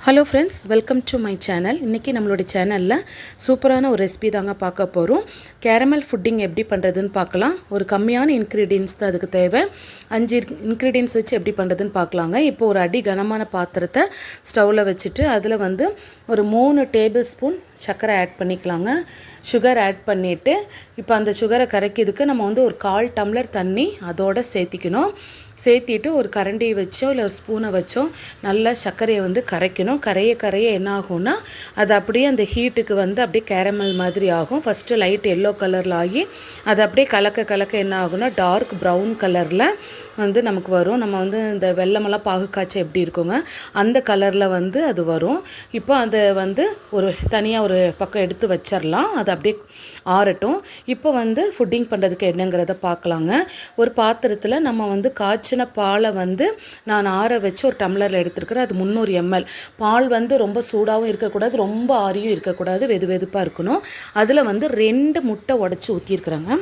Hello friends, welcome to my channel. இன்றைக்கி நம்மளுடைய சேனலில் சூப்பரான ஒரு ரெசிபி தாங்க பார்க்க போகிறோம். கேரமல் ஃபுட்டிங் எப்படி பண்ணுறதுன்னு பார்க்கலாம். ஒரு கம்மியான இன்க்ரீடியன்ஸ் தான் அதுக்கு தேவை. 5 இன்க்ரீடியன்ஸ் வச்சு எப்படி பண்ணுறதுன்னு பார்க்கலாங்க. இப்போ ஒரு அடி கனமான பாத்திரத்தை ஸ்டவ்வில் வச்சுட்டு அதில் ஒரு 3 டேபிள் ஸ்பூன் சர்க்கரை ஆட் பண்ணிக்கலாங்க. சுகர் ஆட் பண்ணிவிட்டு இப்போ அந்த சுகரை கரைக்கிறதுக்கு நம்ம ஒரு 1/4 டம்ளர் தண்ணி அதோடு சேர்த்திக்கணும். சேர்த்திட்டு ஒரு கரண்டியை வச்சோ இல்லை ஒரு ஸ்பூனை வச்சோ நல்லா சர்க்கரையை கரைக்கணும். கரைய என்ன ஆகும்னா அது அப்படியே அந்த ஹீட்டுக்கு அப்படியே கேரமல் மாதிரி ஆகும். ஃபஸ்ட்டு லைட் எல்லோ கலரில் ஆகி அது அப்படியே கலக்க என்ன ஆகும்னா டார்க் ப்ரௌன் கலரில் நமக்கு வரும். நம்ம இந்த வெள்ளமெல்லாம் பாகு காய்ச்ச எப்படி இருக்குங்க அந்த கலரில் அது வரும். இப்போ அதை ஒரு தனியாக ஒரு பக்கம் எடுத்து வச்சிடலாம். அது அப்படியே ஆறட்டும். இப்போ ஃபுட்டிங் பண்ணுறதுக்கு என்னங்கிறத பார்க்கலாங்க. ஒரு பாத்திரத்தில் நம்ம காய்ச்சின பாலை நான் ஆற வச்சு ஒரு டம்ளரில் எடுத்துருக்கிறேன். அது 300 ml. பால் ரொம்ப சூடாகவும் இருக்கக்கூடாது, ரொம்ப ஆறியும் இருக்கக்கூடாது, வெதுப்பாக இருக்கணும். அதில் 2 முட்டை உடச்சி ஊற்றிருக்கிறேங்க.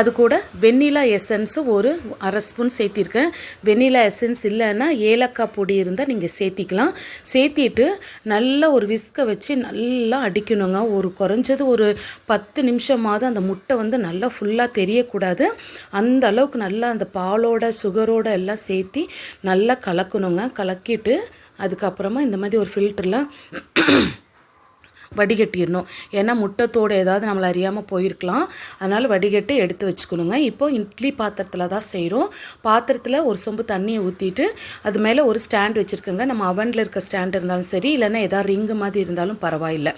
அது கூட வெண்ணிலா எசன்ஸ் ஒரு 1/2 ஸ்பூன் சேர்த்திருக்கேன். வெண்ணிலா எசன்ஸ் இல்லைன்னா ஏலக்காய் பொடி இருந்தால் நீங்கள் சேர்த்திக்கலாம். சேர்த்திட்டு நல்லா ஒரு விஸ்கை வச்சு நல்லா அடிக்கணுங்க. குறைஞ்சது ஒரு 10 நிமிஷமாவது அந்த முட்டை நல்லா ஃபுல்லாக தெரியக்கூடாது. அந்த அளவுக்கு நல்லா அந்த பாலோட சுகரோட எல்லாம் சேர்த்தி நல்லா கலக்கணுங்க. கலக்கிட்டு அதுக்கப்புறமா இந்த மாதிரி ஒரு ஃபில்டரில் வடிகட்டிடணும். ஏன்னா முட்டைத்தோடு ஏதாவது நம்மளை அறியாமல் போயிருக்கலாம். அதனால் வடிகட்டி எடுத்து வச்சுக்கணுங்க. இப்போது இட்லி பாத்திரத்தில் தான் செய்கிறோம். பாத்திரத்தில் ஒரு சொம்பு தண்ணியை ஊற்றிட்டு அது மேலே ஒரு ஸ்டாண்ட் வச்சுருக்கோங்க. நம்ம அவனில் இருக்க ஸ்டாண்ட் இருந்தாலும் சரி, இல்லைன்னா ஏதாவது ரிங்கு மாதிரி இருந்தாலும் பரவாயில்லை.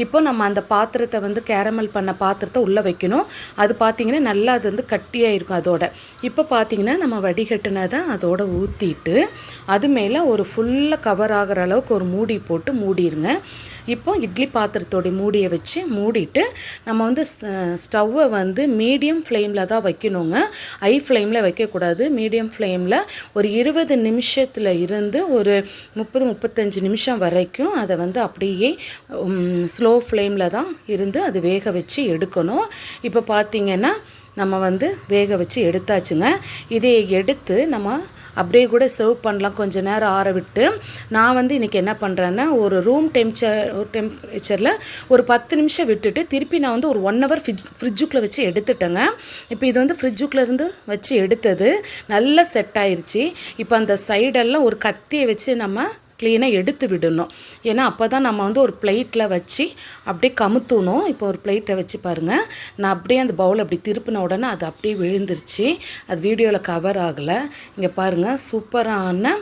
இப்போ நம்ம அந்த பாத்திரத்தை கேரமல் பண்ண பாத்திரத்தை உள்ளே வைக்கணும். அது பார்த்திங்கன்னா நல்லா அது கட்டியாக இருக்கும் அதோட. இப்போ பார்த்திங்கன்னா நம்ம வடிகட்டினதை அதோட ஊற்றிட்டு அது மேலே ஒரு ஃபுல்லாக கவர் ஆகிற அளவுக்கு ஒரு மூடி போட்டு மூடிடுங்க. இப்போ இட்லி பாத்திரத்தோடைய மூடியை வச்சு மூடிட்டு நம்ம ஸ்டவ்வை மீடியம் ஃப்ளேமில் தான் வைக்கணுங்க. ஹை ஃப்ளேமில் வைக்கக்கூடாது. மீடியம் ஃப்ளேமில் ஒரு 20 நிமிஷத்தில் இருந்து ஒரு 30-35 நிமிஷம் வரைக்கும் அதை அப்படியே ஸ்லோ ஃப்ளேமில் தான் இருந்து அது வேக வச்சு எடுக்கணும். இப்போ பார்த்திங்கன்னா நம்ம வேக வச்சு எடுத்தாச்சுங்க. இதை எடுத்து நம்ம அப்படியே கூட சர்வ் பண்ணலாம். கொஞ்சம் நேரம் ஆற விட்டு நான் இன்றைக்கி என்ன பண்ணுறேன்னா ஒரு ரூம் டெம்பரேச்சரில் ஒரு 10 நிமிஷம் விட்டுட்டு திருப்பி நான் ஒரு 1 hour ஃப்ரிட்ஜுக்குள்ளே வச்சு எடுத்துட்டேங்க. இப்போ இது ஃப்ரிட்ஜுக்குள்ளேருந்து வச்சு எடுத்தது நல்லா செட் ஆயிடுச்சு. இப்போ அந்த சைடெல்லாம் ஒரு கத்தியை வச்சு நம்ம க்ளீனாக எடுத்து விடணும். ஏன்னா அப்போ தான் நம்ம ஒரு பிளேட்டில் வச்சு அப்படியே கமுத்தணும். இப்போ ஒரு பிளேட்டை வச்சு பாருங்கள். நான் அப்படியே அந்த பவுல் அப்படி திருப்பின உடனே அது அப்படியே விழுந்துருச்சு. அது வீடியோவில் கவர் ஆகலை. இங்கே பாருங்கள், சூப்பரான